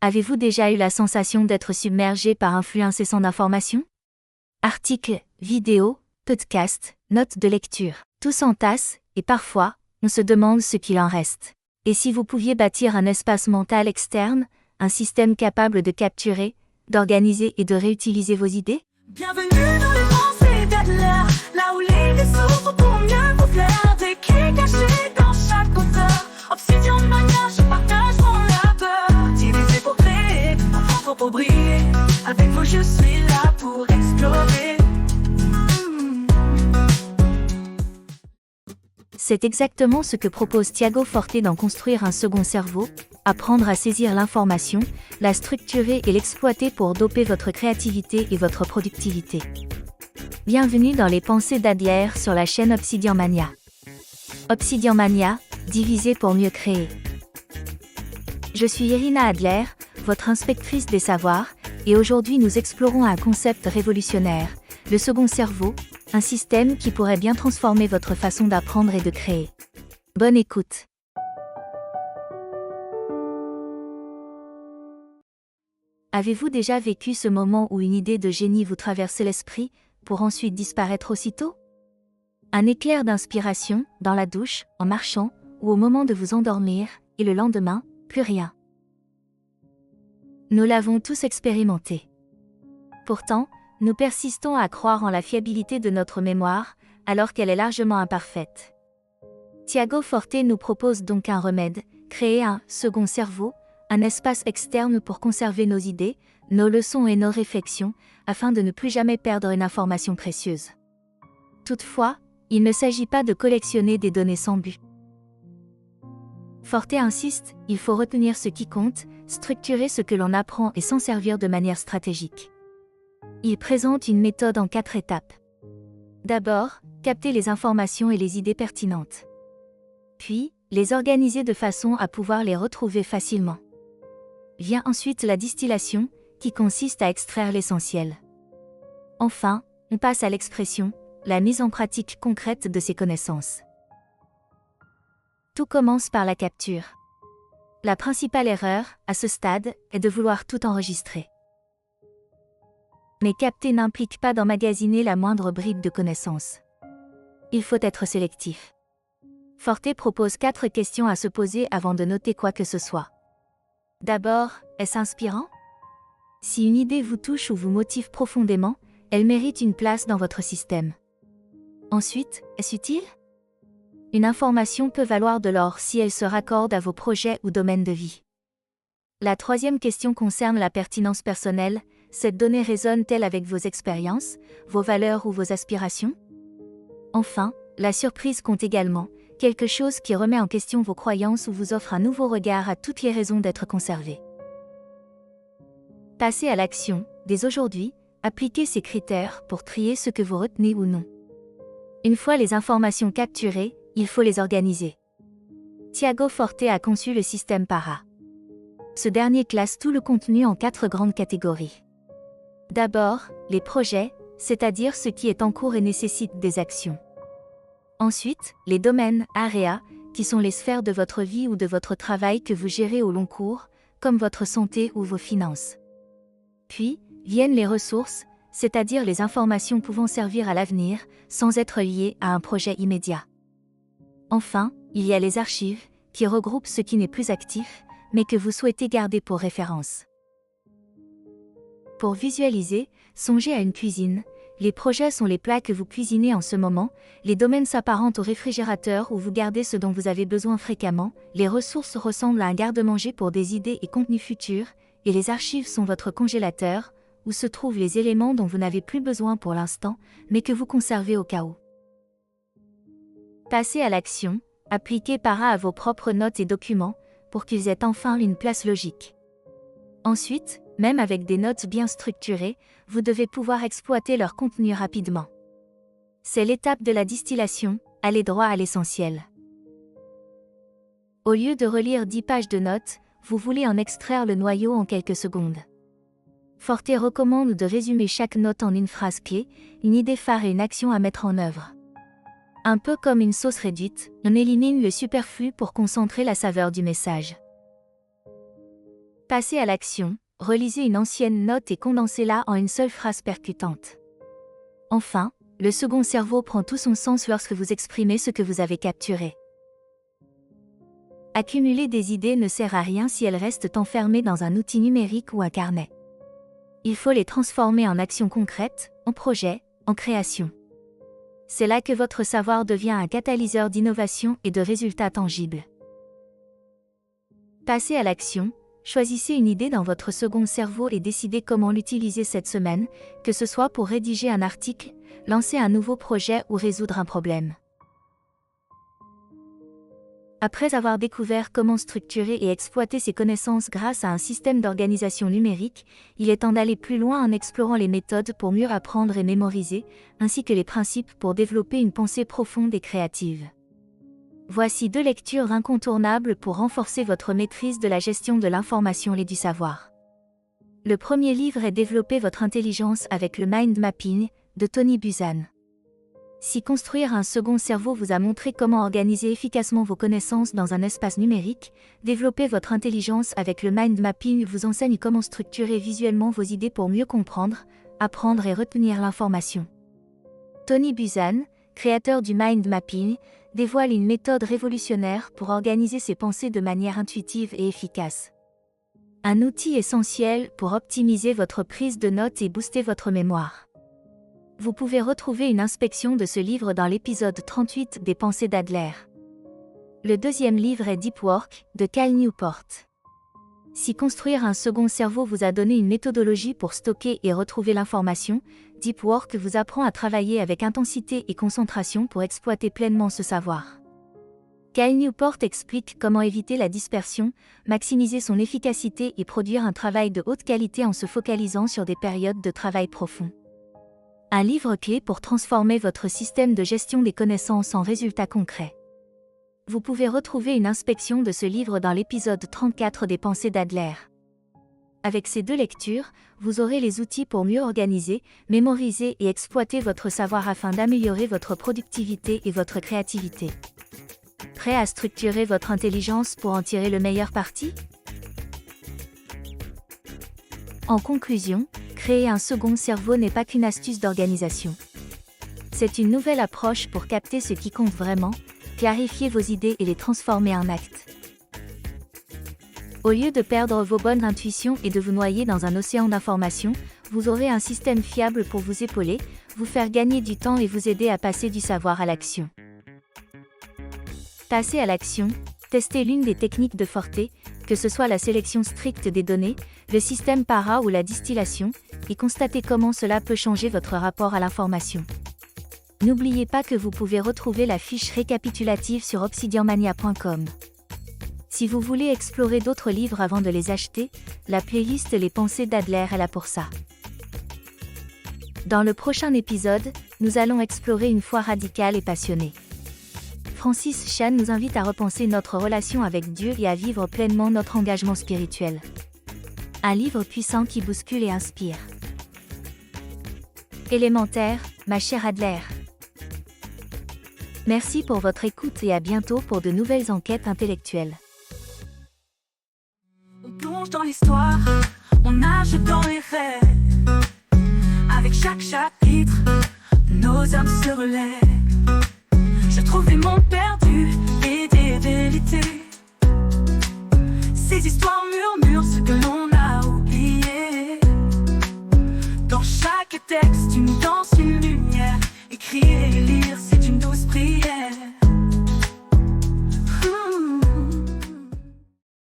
Avez-vous déjà eu la sensation d'être submergé par un flux incessant d'informations? Articles, vidéos, podcasts, notes de lecture, tout s'entasse, et parfois, on se demande ce qu'il en reste. Et si vous pouviez bâtir un espace mental externe, un système capable de capturer, d'organiser et de réutiliser vos idées? Bienvenue dans les pensées d'Adler, là où les vaisseaux sont pour mieux vous plaire. Des clés cachées dans chaque auteur. Obsidian Mania, je partage mon labeur. Divisé pour créer, enfant pour briller. Avec vous, je suis là pour explorer. C'est exactement ce que propose Tiago Forte dans Construire un second cerveau, apprendre à saisir l'information, la structurer et l'exploiter pour doper votre créativité et votre productivité. Bienvenue dans les pensées d'Adler sur la chaîne Obsidian Mania. Obsidian Mania, diviser pour mieux créer. Je suis Irina Adler, votre inspectrice des savoirs, et aujourd'hui nous explorons un concept révolutionnaire, le second cerveau, un système qui pourrait bien transformer votre façon d'apprendre et de créer. Bonne écoute. Avez-vous déjà vécu ce moment où une idée de génie vous traverse l'esprit, pour ensuite disparaître aussitôt? Un éclair d'inspiration, dans la douche, en marchant, ou au moment de vous endormir, et le lendemain, plus rien. Nous l'avons tous expérimenté. Pourtant, nous persistons à croire en la fiabilité de notre mémoire, alors qu'elle est largement imparfaite. Tiago Forte nous propose donc un remède, créer un second cerveau, un espace externe pour conserver nos idées, nos leçons et nos réflexions, afin de ne plus jamais perdre une information précieuse. Toutefois, il ne s'agit pas de collectionner des données sans but. Forte insiste, il faut retenir ce qui compte, structurer ce que l'on apprend et s'en servir de manière stratégique. Il présente une méthode en 4 étapes. D'abord, capter les informations et les idées pertinentes. Puis, les organiser de façon à pouvoir les retrouver facilement. Vient ensuite la distillation, qui consiste à extraire l'essentiel. Enfin, on passe à l'expression, la mise en pratique concrète de ces connaissances. Tout commence par la capture. La principale erreur, à ce stade, est de vouloir tout enregistrer. Mais capter n'implique pas d'emmagasiner la moindre bribe de connaissances. Il faut être sélectif. Forte propose 4 questions à se poser avant de noter quoi que ce soit. D'abord, est-ce inspirant? Si une idée vous touche ou vous motive profondément, elle mérite une place dans votre système. Ensuite, est-ce utile? Une information peut valoir de l'or si elle se raccorde à vos projets ou domaines de vie. La 3e question concerne la pertinence personnelle. Cette donnée résonne-t-elle avec vos expériences, vos valeurs ou vos aspirations? Enfin, la surprise compte également, quelque chose qui remet en question vos croyances ou vous offre un nouveau regard à toutes les raisons d'être conservé. Passez à l'action, dès aujourd'hui, appliquez ces critères pour trier ce que vous retenez ou non. Une fois les informations capturées, il faut les organiser. Tiago Forte a conçu le système PARA. Ce dernier classe tout le contenu en 4 grandes catégories. D'abord, les projets, c'est-à-dire ce qui est en cours et nécessite des actions. Ensuite, les domaines, area, qui sont les sphères de votre vie ou de votre travail que vous gérez au long cours, comme votre santé ou vos finances. Puis, viennent les ressources, c'est-à-dire les informations pouvant servir à l'avenir, sans être liées à un projet immédiat. Enfin, il y a les archives, qui regroupent ce qui n'est plus actif, mais que vous souhaitez garder pour référence. Pour visualiser, songez à une cuisine. Les projets sont les plats que vous cuisinez en ce moment, les domaines s'apparentent au réfrigérateur où vous gardez ce dont vous avez besoin fréquemment, les ressources ressemblent à un garde-manger pour des idées et contenus futurs, et les archives sont votre congélateur, où se trouvent les éléments dont vous n'avez plus besoin pour l'instant, mais que vous conservez au cas où. Passez à l'action, appliquez PARA à vos propres notes et documents, pour qu'ils aient enfin une place logique. Ensuite, même avec des notes bien structurées, vous devez pouvoir exploiter leur contenu rapidement. C'est l'étape de la distillation, allez droit à l'essentiel. Au lieu de relire 10 pages de notes, vous voulez en extraire le noyau en quelques secondes. Forte recommande de résumer chaque note en une phrase clé, une idée phare et une action à mettre en œuvre. Un peu comme une sauce réduite, on élimine le superflu pour concentrer la saveur du message. Passez à l'action, relisez une ancienne note et condensez-la en une seule phrase percutante. Enfin, le second cerveau prend tout son sens lorsque vous exprimez ce que vous avez capturé. Accumuler des idées ne sert à rien si elles restent enfermées dans un outil numérique ou un carnet. Il faut les transformer en actions concrètes, en projets, en création. C'est là que votre savoir devient un catalyseur d'innovation et de résultats tangibles. Passez à l'action, choisissez une idée dans votre second cerveau et décidez comment l'utiliser cette semaine, que ce soit pour rédiger un article, lancer un nouveau projet ou résoudre un problème. Après avoir découvert comment structurer et exploiter ces connaissances grâce à un système d'organisation numérique, il est temps d'aller plus loin en explorant les méthodes pour mieux apprendre et mémoriser, ainsi que les principes pour développer une pensée profonde et créative. Voici 2 lectures incontournables pour renforcer votre maîtrise de la gestion de l'information et du savoir. Le premier livre est Développer votre intelligence avec le mind mapping, de Tony Buzan. Si construire un second cerveau vous a montré comment organiser efficacement vos connaissances dans un espace numérique, développer votre intelligence avec le mind mapping vous enseigne comment structurer visuellement vos idées pour mieux comprendre, apprendre et retenir l'information. Tony Buzan, créateur du mind mapping, dévoile une méthode révolutionnaire pour organiser ses pensées de manière intuitive et efficace. Un outil essentiel pour optimiser votre prise de notes et booster votre mémoire. Vous pouvez retrouver une inspection de ce livre dans l'épisode 38 des Pensées d'Adler. Le deuxième livre est Deep Work, de Cal Newport. Si construire un second cerveau vous a donné une méthodologie pour stocker et retrouver l'information, Deep Work vous apprend à travailler avec intensité et concentration pour exploiter pleinement ce savoir. Cal Newport explique comment éviter la dispersion, maximiser son efficacité et produire un travail de haute qualité en se focalisant sur des périodes de travail profond. Un livre clé pour transformer votre système de gestion des connaissances en résultats concrets. Vous pouvez retrouver une inspection de ce livre dans l'épisode 34 des Pensées d'Adler. Avec ces 2 lectures, vous aurez les outils pour mieux organiser, mémoriser et exploiter votre savoir afin d'améliorer votre productivité et votre créativité. Prêt à structurer votre intelligence pour en tirer le meilleur parti ? En conclusion, créer un second cerveau n'est pas qu'une astuce d'organisation. C'est une nouvelle approche pour capter ce qui compte vraiment, clarifier vos idées et les transformer en actes. Au lieu de perdre vos bonnes intuitions et de vous noyer dans un océan d'informations, vous aurez un système fiable pour vous épauler, vous faire gagner du temps et vous aider à passer du savoir à l'action. Passez à l'action, testez l'une des techniques de Forte, que ce soit la sélection stricte des données, le système para ou la distillation, et constatez comment cela peut changer votre rapport à l'information. N'oubliez pas que vous pouvez retrouver la fiche récapitulative sur obsidianmania.com. Si vous voulez explorer d'autres livres avant de les acheter, la playlist Les Pensées d'Adler est là pour ça. Dans le prochain épisode, nous allons explorer une foi radicale et passionnée. Francis Chan nous invite à repenser notre relation avec Dieu et à vivre pleinement notre engagement spirituel. Un livre puissant qui bouscule et inspire. Élémentaire, ma chère Adler. Merci pour votre écoute et à bientôt pour de nouvelles enquêtes intellectuelles. On plonge dans l'histoire, on nage dans les rêves. Avec chaque chapitre, nos âmes se relèvent. Je trouve des mondes perdus et des vérités. Ces histoires murmurent ce que l'on